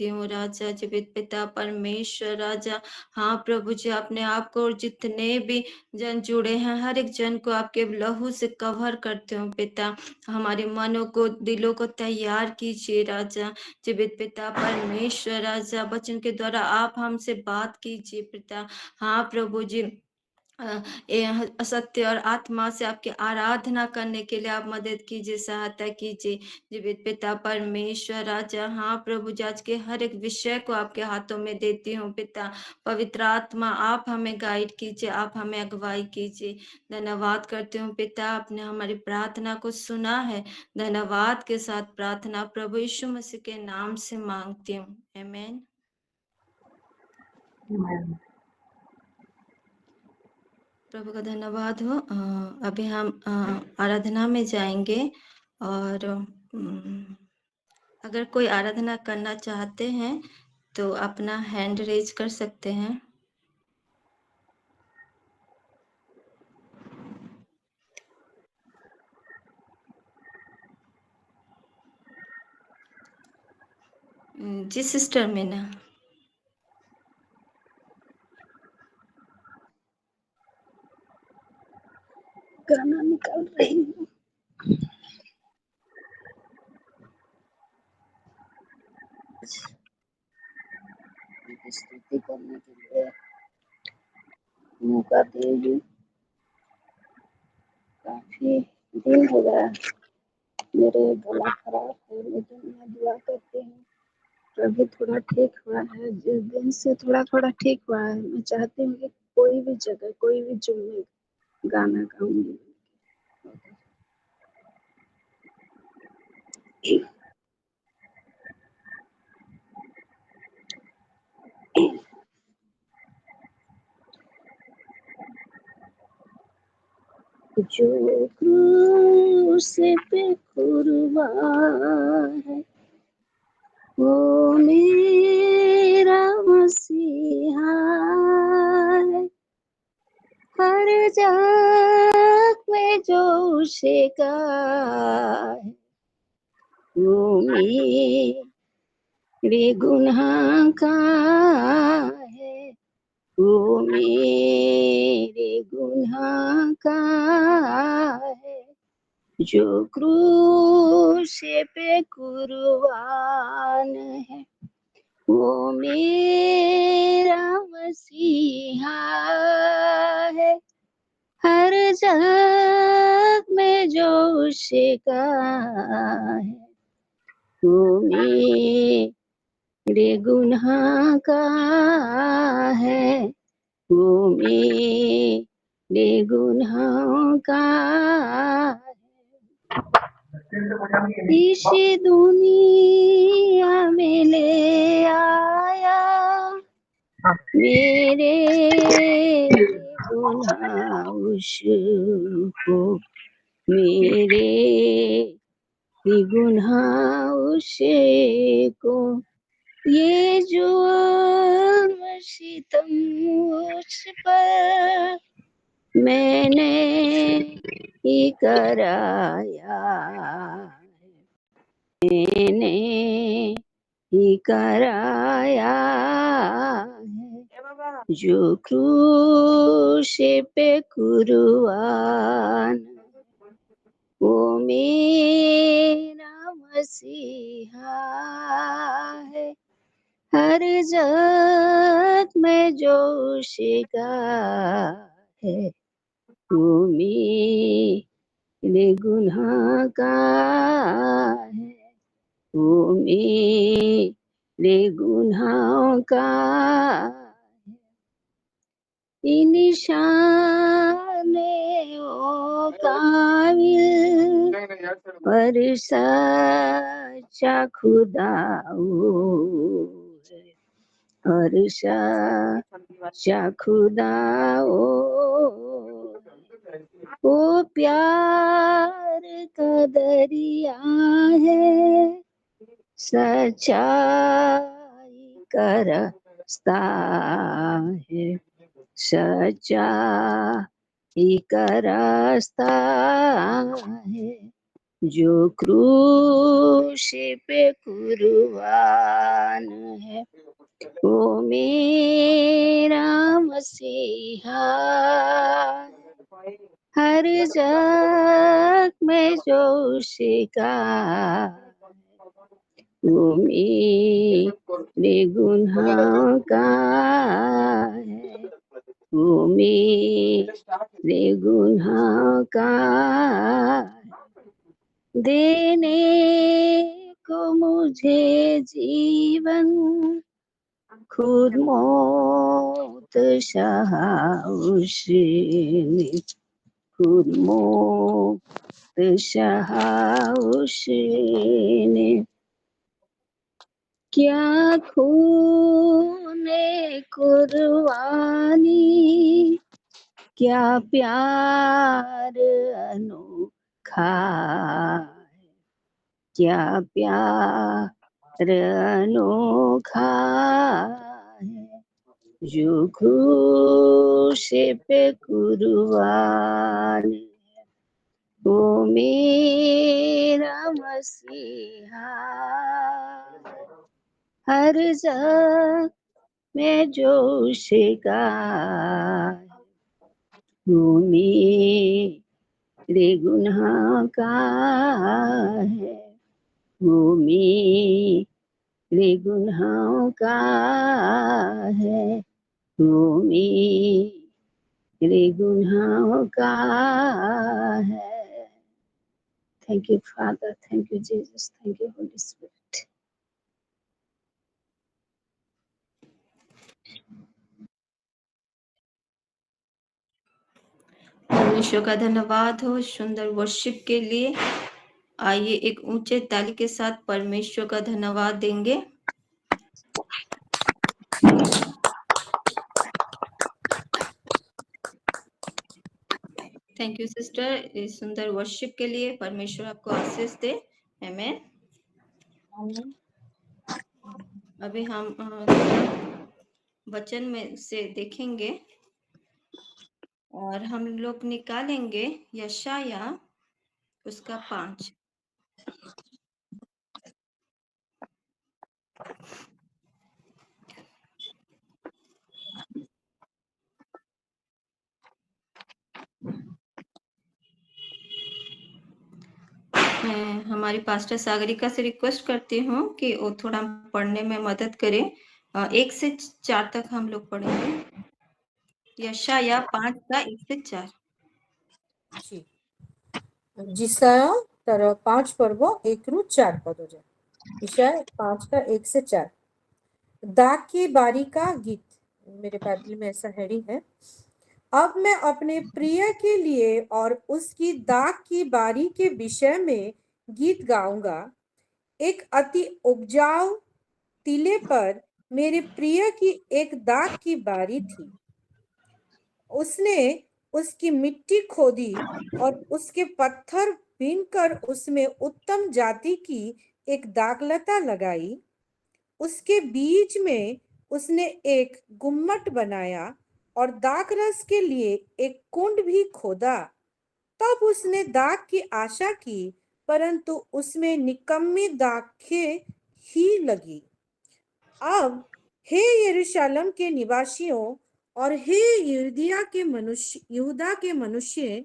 देती हूँ राजा, जीवित पिता परमेश्वर राजा। हाँ प्रभु जी, अपने आप को और जितने भी जन जुड़े हैं, हर एक जन को आपके लहू से कवर करते हूँ पिता। हमारे मनों को, दिलों को तैयार कीजिए राजा, जीवित पिता परमेश्वर राजा। वचन के द्वारा आप हमसे बात कीजिए पिता। हाँ प्रभु जी, असत्य और आत्मा से आपकी आराधना करने के लिए आप मदद कीजिए, सहायता कीजिए, जीवित पिता परमेश्वर राजा। हाँ प्रभु जी, आज के हर एक विषय को आपके हाथों में देती हूँ पिता। पवित्र आत्मा आप हमें गाइड कीजिए, आप हमें अगुवाई कीजिए। धन्यवाद करती हूँ पिता, आपने हमारी प्रार्थना को सुना है। धन्यवाद के साथ प्रार्थना प्रभु यीशु मसीह के नाम से मांगती हूँ, आमीन। प्रभु का धन्यवाद हो। अभी हम आराधना में जाएंगे, और अगर कोई आराधना करना चाहते हैं तो अपना हैंड रेज कर सकते हैं। जी सिस्टर मीना। गाना निकाल रही हूँ। स्तुति करने के लिए मौका देगी। काफी दिन हो गया मेरे गला खराब है, लेकिन मैं दुआ करती हूँ तो अभी थोड़ा ठीक हुआ है। जिस दिन से थोड़ा थोड़ा ठीक हुआ है, मैं चाहती हूँ कि कोई भी जगह, कोई भी जुम में गाना गाऊंगी। जो क्रूस पे कुर्बान है, वो मेरा मसीहा है। हर जाग में जो उसेगा है, वो मेरे गुनाह का है, वो मेरे गुनाह का है। जो क्रूस पे कुर्बान है, वो मेरा मसीहा है। हर जग में जो उसेगा है, वो मेरे गुनाह का है, वो मेरे गुनाह का है। इस दुनिया में ले आया मेरे गुनाह उसको, मेरे ही गुनाह उसे को। ये जो सितम उस पर मैंने ही कराया, मैंने ही कराया है। जो क्रूस पे कुर्बान, वो मेरा मसीहा है। हर जग में जो उसेगा है, वो मेरे गुनाह का है, वो मेरे गुनाहों का है। निशानों काबिल पर सच्चा खुदा और सच्चा खुदा वो प्यार का दरिया है, सच्चाई का रास्ता है, सच्चाई का रास्ता है। जो क्रूस पे कुर्बान वो मेरा मसीहा हर जग में जो शिकार वो मेरे गुनाह का है, वो मेरे गुनाह का देने को मुझे जीवन खुद मौत सहा उसने, खुद मौत सहा उसने, क्या खूने कुर्बानी, क्या प्यार अनोखा, क्या प्यार अनोखा है, जो क्रूस पे कुर्बान, वो मेरा मसीहा हर जग में जो शिकार वो मेरे गुनाह का है, वो मेरे गुनाह का है, वो मेरे गुनाह का है। Thank you, Father. Thank you, Jesus. Thank you, Holy Spirit. परमेश्वर का धन्यवाद हो सुंदर वर्शिप के लिए। आइए एक ऊंचे ताली के साथ परमेश्वर का धन्यवाद देंगे। थैंक यू सिस्टर इस सुंदर वर्शिप के लिए। परमेश्वर आपको आशीष दे। आमीन। अभी हम वचन में से देखेंगे और हम लोग निकालेंगे यशाया उसका 5। मैं हमारी पास्टर सागरिका से रिक्वेस्ट करती हूँ कि वो थोड़ा पढ़ने में मदद करे। 1 से 4 तक हम लोग पढ़ेंगे। यशाया 5 का 1 से 4। जिसाया तर 5 पर्व 1 रु 4 पद जाए। ईशाया 5 का 1 से 4। दाग की बारी का गीत, मेरे बाइबल में ऐसा हेडिंग है। अब मैं अपने प्रिय के लिए और उसकी दाग की बारी के विषय में गीत गाऊंगा। एक अति उपजाऊ टीले पर मेरे प्रिय की एक दाग की बारी थी। उसने उसकी मिट्टी खोदी और उसके पत्थर बीनकर उसमें उत्तम जाति की एक दागलता लगाई। उसके बीच में उसने एक गुम्मट बनाया और दाखरस के लिए एक कुंड भी खोदा। तब उसने दाख की आशा की, परंतु उसमें निकम्मी दाखें ही लगी। अब हे यरूशलेम के निवासियों और हे यहूदा के मनुष्य,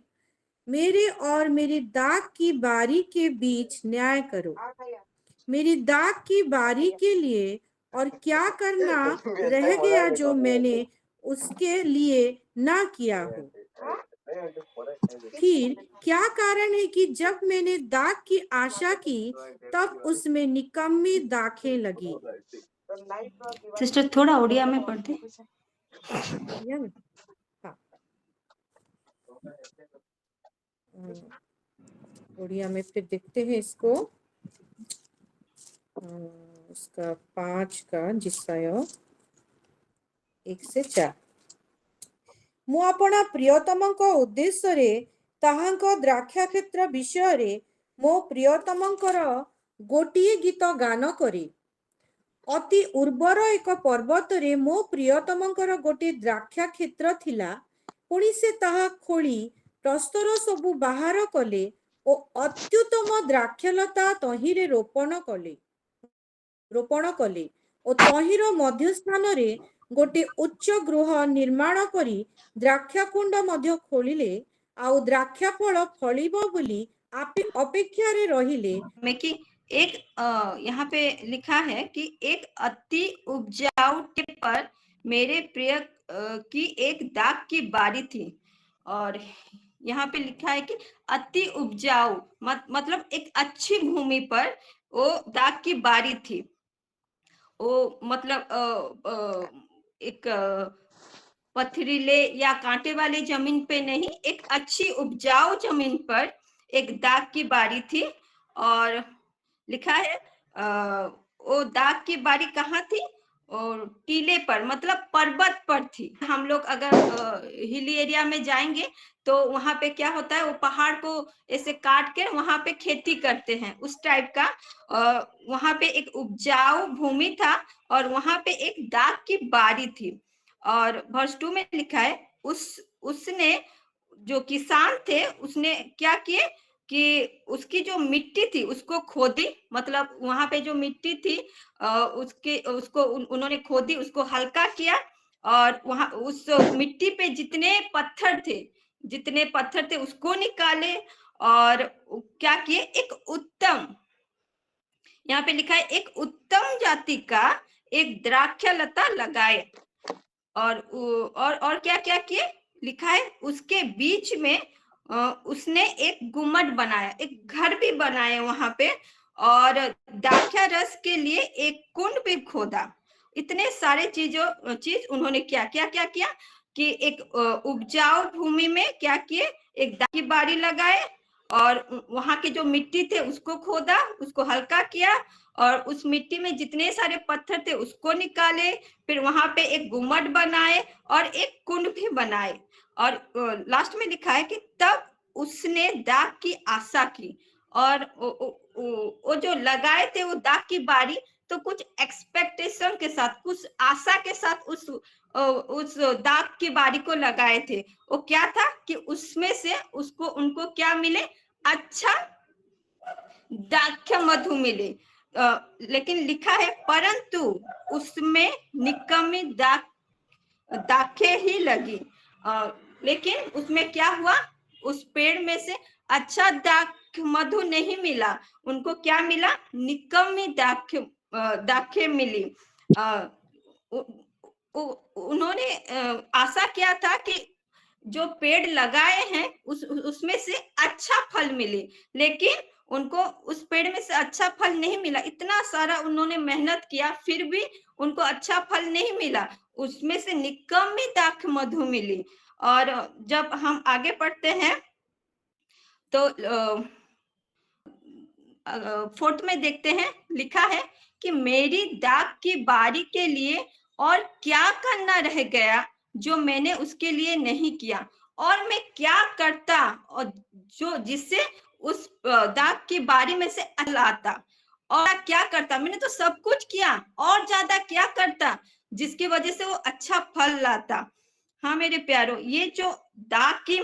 मेरे और मेरी दाख की बारी के बीच न्याय करो। मेरी दाख की बारी के लिए और क्या करना रह गया जो मैंने उसके लिए ना किया हो। फिर क्या कारण है कि जब मैंने दाख की आशा की तब उसमें निकम्मी दाखें लगी। सिस्टर थोड़ा उड़िया में पढ़ दे। हाँ, उड़िया में फिर देखते हैं इसको। इसका 5 का जिसाया 1 से 4। मु अपना प्रियतमଙ୍କ उद्देश्ୟରେ ତାହାଙ୍କ ଦ୍ରାକ୍ଷା କ୍ଷେତ୍ର ବିଷୟରେ ମୋ ପ୍ରିୟତମଙ୍କର ଗୋଟିଏ ଗୀତ ଗାନ କରେ। ଅତି ଉର୍ବର ଏକ ପର୍ବତରେ ମୋ ପ୍ରିୟତମଙ୍କର ଗୋଟିଏ ଦ୍ରାକ୍ଷା କ୍ଷେତ୍ର ଥିଲା। ପୁଣି ସେ ତାହା ଖୋଳି ପ୍ରସ୍ତର ସବୁ ବାହାର କଲେ ଓ ଅତ୍ୟୁତ୍ତମ ଦ୍ରାକ୍ଷଲତା ତହିଁରେ ରୋପଣ କଲେ। ଓ ତହିଁର ମଧ୍ୟସ୍ଥାନରେ ଗୋटे ଉଚ୍ଚ ଗୃହ ନିର୍ମାଣ କରି ଦ୍ରାକ୍ଷାକୁଣ୍ଡ ମଧ୍ୟ ଖୋଳିଲେ ଆଉ ଦ୍ରାକ୍ଷା ଫଳ ଫଳିବ ବୋଲି ଅପେକ୍ଷାରେ ରହିଲେ। में कि एक यहाँ पे लिखा है कि एक अति उपजाऊ के पर मेरे प्रिय की एक दाख की बारी थी। और यहाँ पे लिखा है कि अति उपजाऊ मतलब एक अच्छी भूमि पर वो दाख की बारी थी। वो मतलब एक पथरीले या कांटे वाले जमीन पे नहीं, एक अच्छी उपजाऊ जमीन पर एक दाख की बारी थी। और लिखा है वो दाख की बारी कहाँ थी? और टीले पर मतलब पर्वत पर थी। हम लोग अगर हिली एरिया में जाएंगे तो वहां पे क्या होता है, वो पहाड़ को ऐसे काट के वहां पे खेती करते हैं, उस टाइप का। वहां पे एक उपजाऊ भूमि था और वहां पे एक दाख की बारी थी। और वर्ष 2 में लिखा है उसने जो किसान थे उसने क्या किए कि उसकी जो मिट्टी थी उसको खोदी, मतलब वहां पे जो मिट्टी थी उसको उन्होंने खोदी, उसको हल्का किया और वहां उस मिट्टी पे जितने पत्थर थे उसको निकाले और क्या किए, एक उत्तम, यहाँ पे लिखा है एक उत्तम जाति का एक द्राक्षालता लगाए। और क्या क्या किए, लिखा है उसके बीच में उसने एक गुम्मट बनाया, एक घर भी बनाए वहां पे, और दाख्या रस के लिए एक कुंड भी खोदा। इतने सारे चीज उन्होंने क्या किया कि एक उपजाऊ भूमि में क्या किए, एक दाख की बाड़ी लगाए और वहां के जो मिट्टी थे उसको खोदा, उसको हल्का किया और उस मिट्टी में जितने सारे पत्थर थे उसको निकाले, फिर वहां पे एक गुम्मट बनाए और एक कुंड भी बनाए। और लास्ट में लिखा है कि तब उसने दाख की आशा की। और वो जो लगाए थे वो दाख की बारी, तो कुछ एक्सपेक्टेशन के साथ, कुछ आशा के साथ उस दाख की बारी को लगाए थे। वो क्या था कि उसमें से उनको क्या मिले, अच्छा दाख्य मधु मिले। लेकिन लिखा है परंतु उसमें निकम्मी दाखें ही लगी। लेकिन उसमें क्या हुआ, उस पेड़ में से अच्छा दाख मधु नहीं मिला, उनको क्या मिला, निकम्मी दाखें मिली। उन्होंने आशा किया था कि जो पेड़ लगाए हैं उसमें से अच्छा फल मिले, लेकिन उनको उस पेड़ में से अच्छा फल नहीं मिला। इतना सारा उन्होंने मेहनत किया फिर भी उनको अच्छा फल नहीं मिला, उसमें से निकम्मी दाख मधु मिली। और जब हम आगे पढ़ते हैं तो 4th में देखते हैं, लिखा है कि मेरी दाख की बारी के लिए और क्या करना रह गया जो मैंने उसके लिए नहीं किया, और मैं क्या करता और जो जिससे उस दाख की बारी में से लाता, और क्या करता, मैंने तो सब कुछ किया और ज्यादा क्या करता जिसकी वजह से वो अच्छा फल लाता। हाँ मेरे प्यारो, ये जो दाख की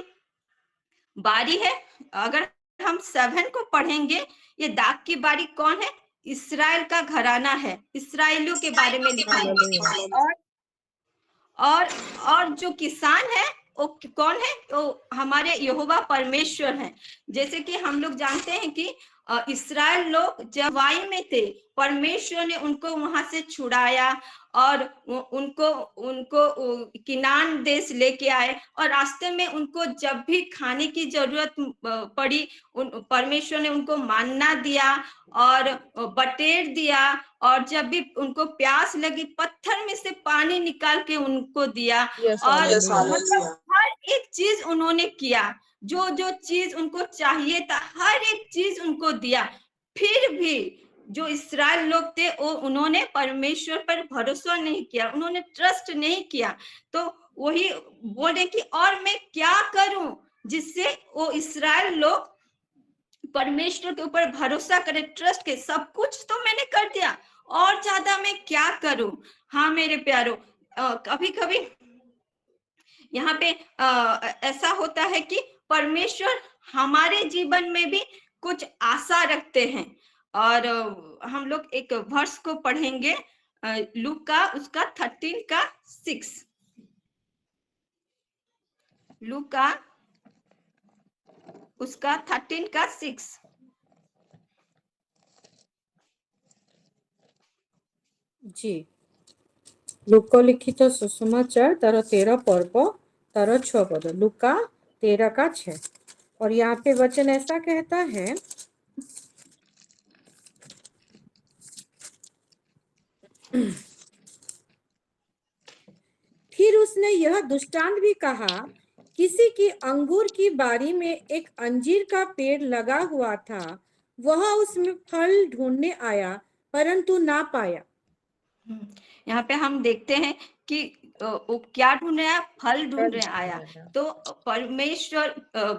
बारी है, अगर हम 7 को पढ़ेंगे, ये दाख की बारी कौन है, इस्राएल का घराना है, इस्राएलियों के बारे में लिखा है। और जो किसान है वो कौन है, वो हमारे यहोवा परमेश्वर हैं। जैसे कि हम लोग जानते हैं कि इस्राएल लोग जब वाई में थे, परमेश्वर ने उनको वहां से छुड़ाया और उनको किनान देश लेके आए, और रास्ते में उनको जब भी खाने की जरूरत पड़ी, परमेश्वर ने उनको मानना दिया और बटेर दिया, और जब भी उनको प्यास लगी पत्थर में से पानी निकाल के उनको दिया। और मतलब हर एक चीज उन्होंने किया, जो जो चीज उनको चाहिए था हर एक चीज उनको दिया। फिर भी जो इस्राएल लोग थे वो उन्होंने परमेश्वर पर भरोसा नहीं किया, उन्होंने ट्रस्ट नहीं किया। तो वही बोले कि और मैं क्या करूं जिससे वो इस्राएल लोग परमेश्वर के ऊपर भरोसा करे, ट्रस्ट के। सब कुछ तो मैंने कर दिया, और ज्यादा मैं क्या करूं। हाँ मेरे प्यारो, कभी कभी यहाँ पे ऐसा होता है कि परमेश्वर हमारे जीवन में भी कुछ आशा रखते हैं। और हम लोग एक वर्ष को पढ़ेंगे, लूका उसका 13 का 6, लूका उसका 13 का 6। জি, লোকলিখিত सुसमाचार तारा 13 पर्व तारा 6 पद, लूका 13 का 6। और यहाँ पे वचन ऐसा कहता है, फिर उसने यह दृष्टांत भी कहा, किसी की अंगूर की बारी में एक अंजीर का पेड़ लगा हुआ था, वह उसमें फल ढूंढने आया परंतु ना पाया। यहाँ पे हम देखते हैं कि वो क्या ढूंढ रहे हैं, फल ढूंढ रहे आया। तो परमेश्वर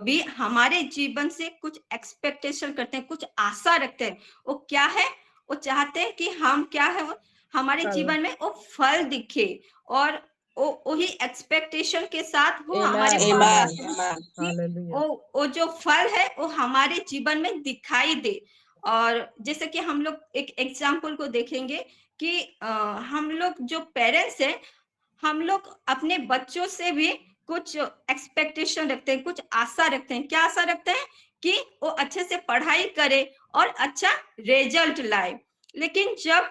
भी हमारे जीवन से कुछ एक्सपेक्टेशन करते हैं, कुछ आशा रखते हैं। वो क्या है, वो चाहते हैं कि हम क्या है, हमारे जीवन में वो फल दिखे, और वही एक्सपेक्टेशन के साथ वो हमारे वो जो फल है वो हमारे जीवन में दिखाई दे। और जैसे कि हम लोग एक एग्जाम्पल को देखेंगे कि हम लोग जो पेरेंट्स हैं, हम लोग अपने बच्चों से भी कुछ एक्सपेक्टेशन रखते हैं, कुछ आशा रखते हैं। क्या आशा रखते हैं? कि वो अच्छे से पढ़ाई करे और अच्छा रिजल्ट लाए। लेकिन जब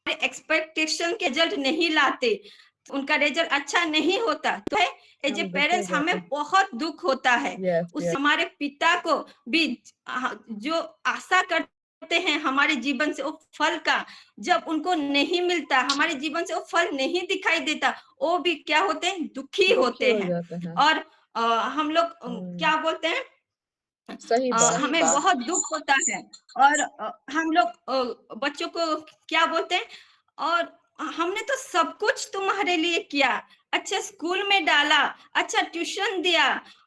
एक्सपेक्टेशन के रिजल्ट नहीं लाते, उनका रिजल्ट अच्छा नहीं होता, तो एज ए पेरेंट्स हमें बहुत दुख होता है। उस हमारे पिता को भी जो आशा करते हैं हमारे जीवन से वो फल का, जब उनको नहीं मिलता, हमारे जीवन से वो फल नहीं दिखाई देता, वो भी क्या होते हैं, दुखी होते हैं। और हम लोग क्या बोलते हैं, हमें बहुत दुख होता है। और हम लोग बच्चों को क्या बोलते हैं, और हमने तो सब कुछ तुम्हारे लिए किया, अच्छा स्कूल में डाला, अच्छा ट्यूशन दिया,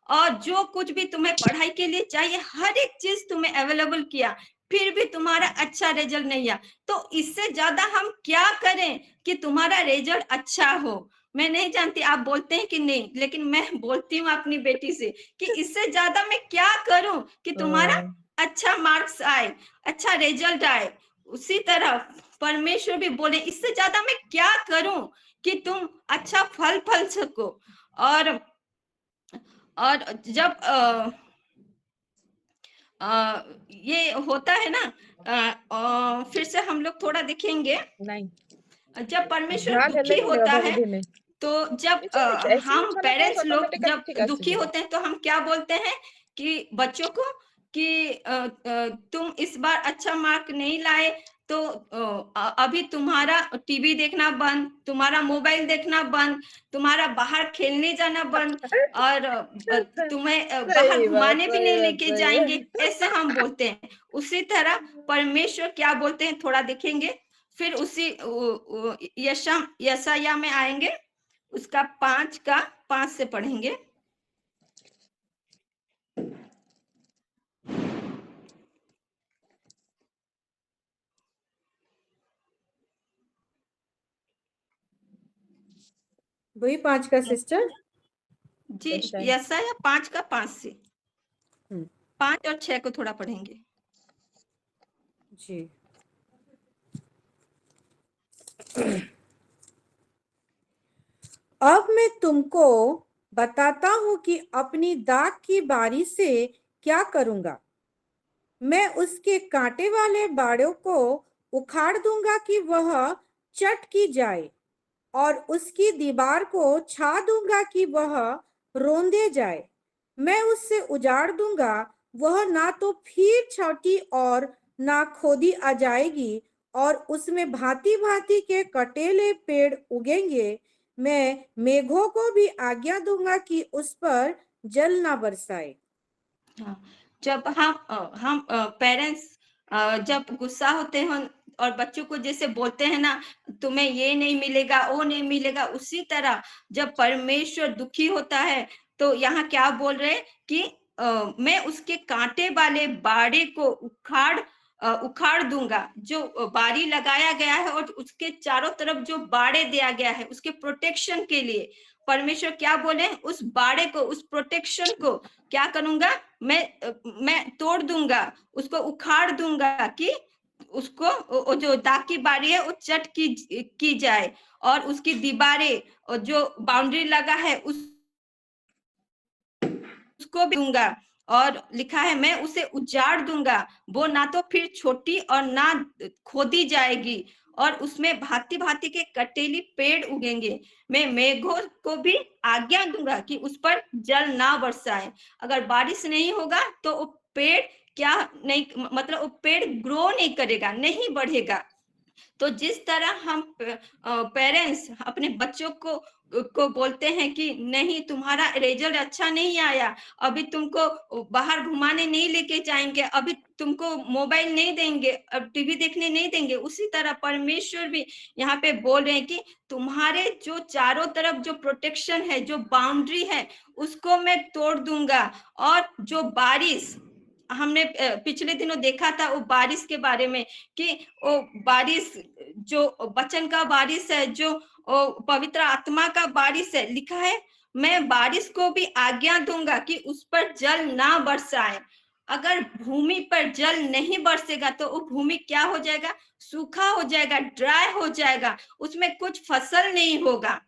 और जो कुछ भी तुम्हें पढ़ाई के लिए चाहिए हर एक चीज तुम्हें अवेलेबल किया, फिर भी तुम्हारा अच्छा रिजल्ट नहीं आया। तो इससे ज्यादा हम क्या करें कि तुम्हारा रिजल्ट अच्छा हो। मैं नहीं जानती आप बोलते हैं कि नहीं, लेकिन मैं बोलती हूँ अपनी बेटी से कि इससे ज्यादा मैं क्या करूं कि तुम्हारा अच्छा मार्क्स आए, अच्छा रिजल्ट आए। उसी तरह परमेश्वर भी बोले, इससे ज्यादा मैं क्या करूं कि तुम अच्छा फल सको। और जब ये होता है ना, फिर से हम लोग थोड़ा देखेंगे, जब परमेश्वर दुखी होता है, तो जब हम पेरेंट्स लोग जब दुखी होते हैं तो हम क्या बोलते हैं कि बच्चों को कि तुम इस बार अच्छा मार्क नहीं लाए तो अभी तुम्हारा टीवी देखना बंद, तुम्हारा मोबाइल देखना बंद, तुम्हारा बाहर खेलने जाना बंद, और तुम्हें बाहर घुमाने भी नहीं लेके जाएंगे, ऐसे हम बोलते हैं। उसी तरह परमेश्वर क्या बोलते हैं थोड़ा देखेंगे, फिर उसी यशाया में आएंगे, उसका 5 का 5 से पढ़ेंगे। वही 5 का सिस्टर जी, यशाया 5 का 5 से 5 और 6 को थोड़ा पढ़ेंगे जी। अब मैं तुमको बताता हूं कि अपनी दाख की बारी से क्या करूंगा। मैं उसके कांटे वाले बाड़ों को उखाड़ दूंगा कि वह चट की जाए, और उसकी दीवार को छा दूंगा कि वह रोंदे जाए। मैं उससे उजाड़ दूंगा, वह ना तो फिर छौटी और ना खोदी आ जाएगी, और उसमें भांति भांति के कटेले पेड़ उगेंगे। मैं मेघों को भी आज्ञा दूंगा कि उस पर जल ना बरसाए। हाँ, जब हम पेरेंट्स जब गुस्सा होते हैं और बच्चों को जैसे बोलते हैं ना, तुम्हें ये नहीं मिलेगा, वो नहीं मिलेगा, उसी तरह जब परमेश्वर दुखी होता है तो यहाँ क्या बोल रहे हैं कि मैं उसके कांटे वाले बाड़े को उखाड़ दूंगा। जो बारी लगाया गया है और उसके चारों तरफ जो बाड़े दिया गया है उसके प्रोटेक्शन के लिए, परमेश्वर क्या बोले, उस बाड़े को, उस प्रोटेक्शन को क्या करूंगा, मैं तोड़ दूंगा, उसको उखाड़ दूंगा कि उसको वो जो दाग की बारी है वो चट की जाए, और उसकी दीवारें और जो बाउंड्री लगा है उसको भी दूंगा, और लिखा है मैं उसे उजाड़ दूंगा, वो ना तो फिर छोटी और ना खोदी जाएगी, और उसमें भांति भांति के कटेली पेड़ उगेंगे। मैं मेघों को भी आज्ञा दूंगा कि उस पर जल ना बरसाए। अगर बारिश नहीं होगा तो वो पेड़ क्या नहीं, मतलब वो पेड़ ग्रो नहीं करेगा, नहीं बढ़ेगा। तो जिस तरह हम पेरेंट्स अपने बच्चों को बोलते हैं कि नहीं तुम्हारा रिजल्ट अच्छा नहीं आया, अभी तुमको बाहर घुमाने नहीं लेके जाएंगे, अभी तुमको मोबाइल नहीं देंगे, अब टीवी देखने नहीं देंगे, उसी तरह परमेश्वर भी यहाँ पे बोल रहे हैं कि तुम्हारे जो चारों तरफ जो प्रोटेक्शन है, जो बाउंड्री है, उसको मैं तोड़ दूंगा। और जो बारिश हमने पिछले दिनों देखा था वो बारिश के बारे में, कि वो बारिश जो वचन का बारिश है, जो पवित्र आत्मा का बारिश है, लिखा है मैं बारिश को भी आज्ञा दूंगा कि उस पर जल ना बरसाए। अगर भूमि पर जल नहीं बरसेगा तो वो भूमि क्या हो जाएगा, सूखा हो जाएगा, ड्राई हो जाएगा, उसमें कुछ फसल नहीं होगा।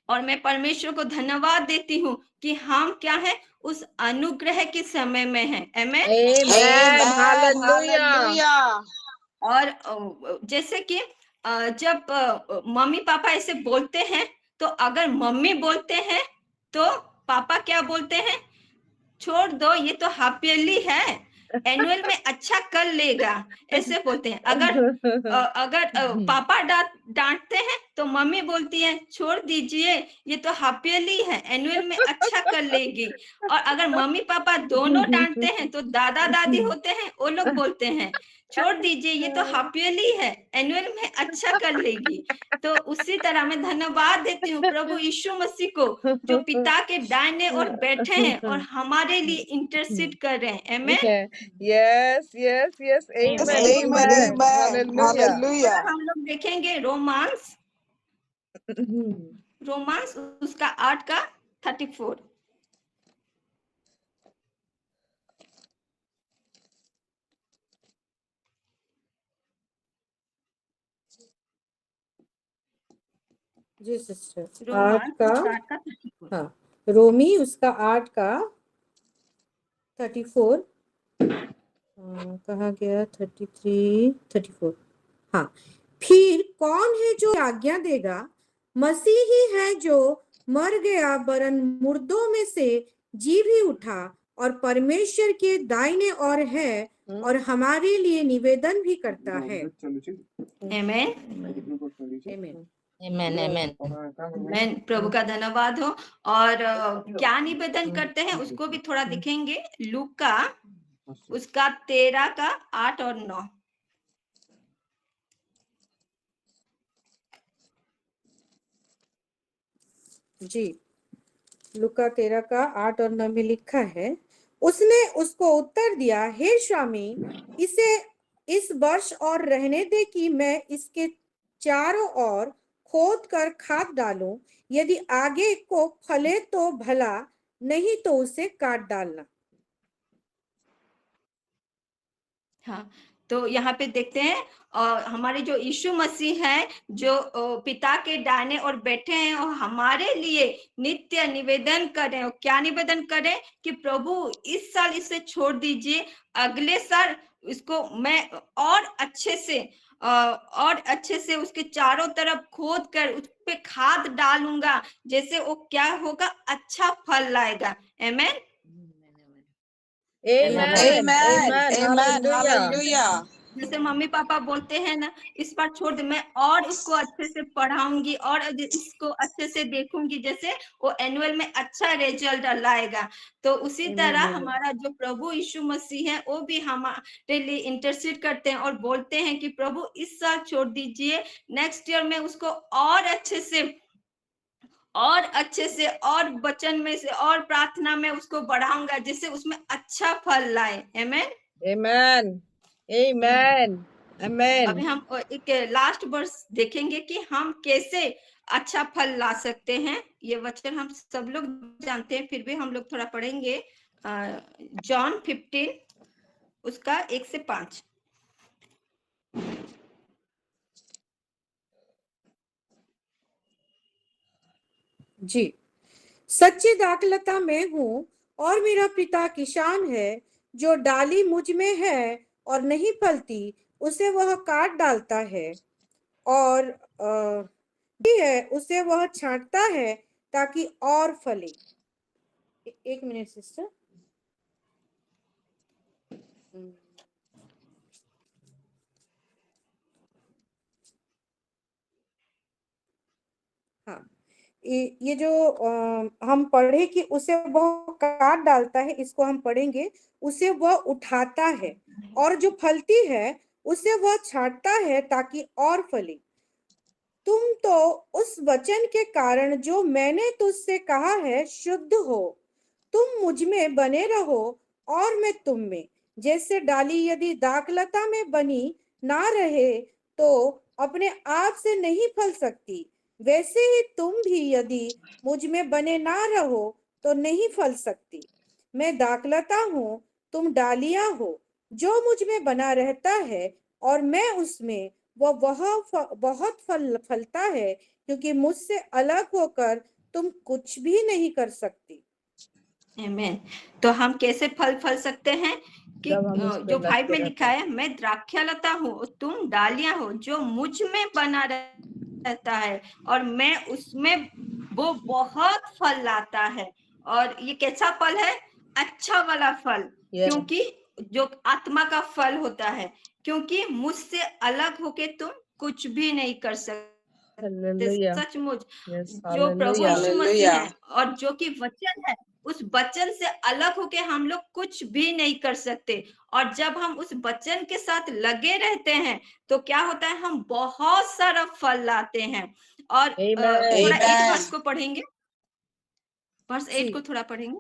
और मैं परमेश्वर को धन्यवाद देती हूँ कि हम क्या है, उस अनुग्रह के समय में है। आमेन। Amen. Hallelujah. और जैसे कि जब मम्मी पापा ऐसे बोलते हैं, तो अगर मम्मी बोलते हैं तो पापा क्या बोलते हैं, छोड़ दो ये तो हाफ ईयरली है, एनुअल में अच्छा कर लेगा, ऐसे बोलते हैं। अगर पापा डांटते हैं तो मम्मी बोलती है छोड़ दीजिए ये तो हाफ ईयरली है, एनुअल में अच्छा कर लेगी। और अगर मम्मी पापा दोनों डांटते हैं तो दादा दादी होते हैं, वो लोग बोलते हैं छोड़ दीजिए ये तो हाफ ईयरली है, एनुअल में अच्छा कर लेगी। तो उसी तरह मैं धन्यवाद देती हूँ प्रभु यीशु मसीह को, जो पिता के दाहिने और बैठे हैं और हमारे लिए इंटरसीड कर रहे हैं। आमेन। Yes, yes, yes. Amen. Amen. Amen. Amen. Hallelujah. Hallelujah. हम लोग देखेंगे रोमांस उसका 8 का 34। जी सिस्टर, 8 रोमांस का, उसका 8 का 34। हाँ, रोमी उसका 8 का 34, कहाँ गया 33, 34। हाँ, फिर कौन है जो आज्ञा देगा? मसीह ही है जो मर गया वरन मुर्दों में से जी भी उठा और परमेश्वर के दाहिने ओर है और हमारे लिए निवेदन भी करता है। आमेन। आमीन। Amen, amen. आमेन। प्रभु का धन्यवाद हो। और क्या निवेदन करते हैं उसको भी थोड़ा दिखेंगे। लूका उसका 13 का 8 और 9। जी, लूका 13 का 8 और 9 में लिखा है, उसने उसको उत्तर दिया, हे स्वामी, इसे इस वर्ष और रहने दे कि मैं इसके चारों ओर खोद कर खाद डालूं, यदि आगे को फले तो भला, नहीं तो उसे काट डालना। हाँ, तो यहाँ पे देखते हैं हमारे जो यीशु मसीह है, जो पिता के दाहिने और बैठे हैं और हमारे लिए नित्य निवेदन करें। और क्या निवेदन करें कि प्रभु इस साल इसे छोड़ दीजिए, अगले साल इसको मैं और अच्छे से उसके चारों तरफ खोद कर उस पे खाद डालूंगा, जैसे वो क्या होगा, अच्छा फल लाएगा। आमेन। Amen. Amen. Amen. Amen. Hallelujah. Hallelujah. जैसे मम्मी पापा बोलते हैं ना, इस बार छोड़ दे, मैं और उसको अच्छे से पढ़ाऊंगी और इसको अच्छे से देखूंगी, जैसे वो एनुअल में अच्छा रिजल्ट लाएगा। तो उसी तरह हमारा जो प्रभु यीशु मसीह है, वो भी हमारे लिए इंटरसीड करते हैं और बोलते हैं कि प्रभु इस साल छोड़ दीजिए, नेक्स्ट ईयर में उसको और अच्छे से और वचन में से और प्रार्थना में उसको बढ़ाऊंगा, जिससे उसमें अच्छा फल लाए। आमेन। Amen. Amen. Amen. अभी हम एक लास्ट वर्स देखेंगे कि हम कैसे अच्छा फल ला सकते हैं। ये वचन हम सब लोग जानते हैं, फिर भी हम लोग थोड़ा पढ़ेंगे। जॉन 15 उसका 1 से 5। जी, सच्ची दाखलता मैं हूँ और मेरा पिता किसान है। जो डाली मुझ में है और नहीं फलती उसे वह काट डालता है, और भी है उसे वह छांटता है ताकि और फले। एक मिनट सिस्टर। हाँ, ये जो हम पढ़े कि उसे वह काट डालता है, इसको हम पढ़ेंगे। उसे वह उठाता है और जो फलती है उसे वह छांटता है ताकि और फले। तुम तो उस वचन के कारण जो मैंने तुझसे कहा है शुद्ध हो। तुम मुझ में बने रहो और मैं तुम में। जैसे डाली यदि दाखलता में बनी ना रहे तो अपने आप से नहीं फल सकती, वैसे ही तुम भी यदि मुझ में बने ना रहो तो नहीं फल सकती। मैं दाखलता हूँ, तुम डालियां हो। जो मुझ में बना रहता है और मैं उसमें, वह बहुत फल फलता है, क्योंकि मुझसे अलग होकर तुम कुछ भी नहीं कर सकती। आमेन। तो हम कैसे फल सकते हैं कि जब हम उस पे जो 5 लगते में रहते लिखा हैं। है, मैं द्राक्षालता हूँ तुम डालियां हो। जो मुझ में बना रहता है और मैं उसमें, वो बहुत फल लाता है। और ये कैसा फल है? अच्छा वाला फल, क्योंकि जो आत्मा का फल होता है। क्योंकि मुझसे अलग होके तुम कुछ भी नहीं कर सकते। हालेलुया। सचमुच यस, जो प्रभु हालेलुया। यीशु मसीह है और जो कि वचन है, उस वचन से अलग होके हम लोग कुछ भी नहीं कर सकते। और जब हम उस वचन के साथ लगे रहते हैं तो क्या होता है? हम बहुत सारा फल लाते हैं। और थोड़ा आमेन। 8 वर्ष को पढ़ेंगे, वर्ष 8 को जी। थोड़ा पढ़ेंगे।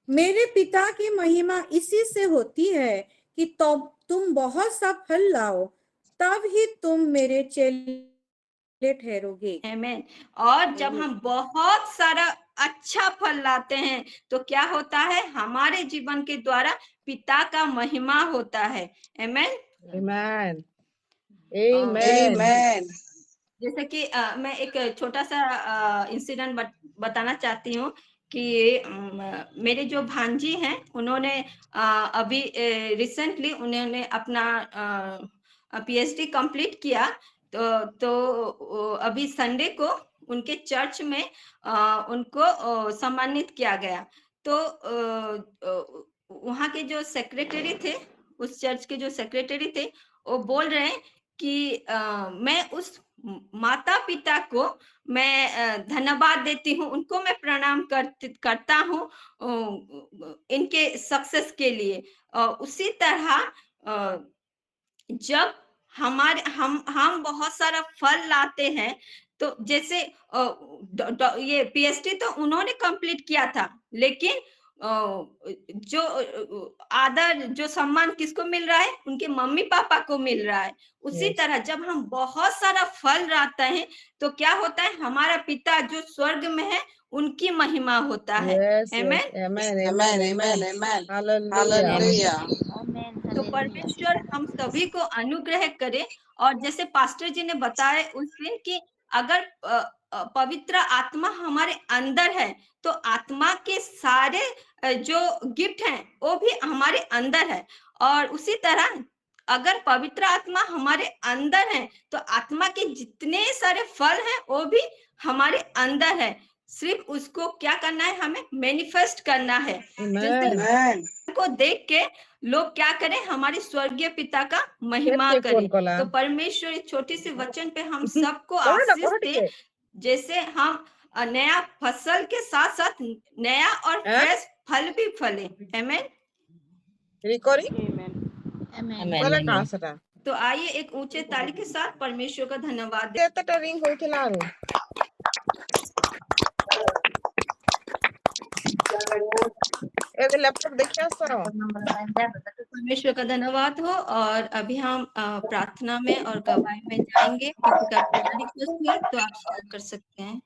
मेरे पिता की महिमा इसी से होती है कि तो तुम बहुत सा फल लाओ, तब ही तुम मेरे चेले ठहरोगे। आमेन। और जब आमीन। हम बहुत सारा अच्छा फल लाते हैं तो क्या होता है? हमारे जीवन के द्वारा पिता का महिमा होता है। आमेन। आमेन। आमेन। आमेन। जैसे कि मैं एक छोटा सा इंसिडेंट बताना चाहती हूँ कि मेरे जो भांजी हैं, उन्होंने अभी रिसेंटली उन्होंने अपना पीएचडी कंप्लीट किया। तो अभी संडे को उनके चर्च में उनको सम्मानित किया गया। तो वहाँ के जो सेक्रेटरी थे, उस चर्च के जो सेक्रेटरी थे, वो बोल रहे हैं कि मैं उस माता पिता को मैं धन्यवाद देती हूँ, उनको मैं प्रणाम करता हूँ इनके सक्सेस के लिए। उसी तरह जब हम बहुत सारा फल लाते हैं, तो जैसे ये पीएचडी तो उन्होंने कंप्लीट किया था, लेकिन जो आदर, जो सम्मान किसको मिल रहा है? उनके मम्मी पापा को मिल रहा है। उसी यस। तरह जब हम बहुत सारा फल लाते हैं तो क्या होता है? हमारा पिता जो स्वर्ग में है, उनकी महिमा होता है। Yes, yes. Amen. Amen, amen, amen. Hallelujah. तो परमेश्वर हम सभी को अनुग्रह करे। और जैसे पास्टर जी ने बताया उस दिन कि अगर पवित्र आत्मा हमारे अंदर है तो आत्मा के सारे जो गिफ्ट हैं वो भी हमारे अंदर है। और उसी तरह अगर पवित्र आत्मा हमारे अंदर है तो आत्मा के जितने सारे फल हैं वो भी हमारे अंदर है। सिर्फ उसको क्या करना है? हमें मैनिफेस्ट करना है। आमेन। को देख के लोग क्या करें? हमारे स्वर्गीय पिता का महिमा के करें। कौन कोला? तो परमेश्वर इस छोटी सी वचन पे हम सबको कोने ना आशीष कोहट दे, के। जैसे हम नया फसल के साथ साथ नया और हैं? फ्रेश फल भी फले। आमेन। रिकॉर्डिंग कोला आमेन। कहाँ से था? तो आइए एक ऊंचे ताली के साथ परमेश्वर का धन्यवाद दे। ते रिंग होई थी लारू। एक लैपटॉप देखिए सर। परमेश्वर का धन्यवाद हो। और अभी हम प्रार्थना में और गवाही में जाएंगे। किसी का प्रेयर रिक्वेस्ट है तो आप शेयर कर सकते हैं।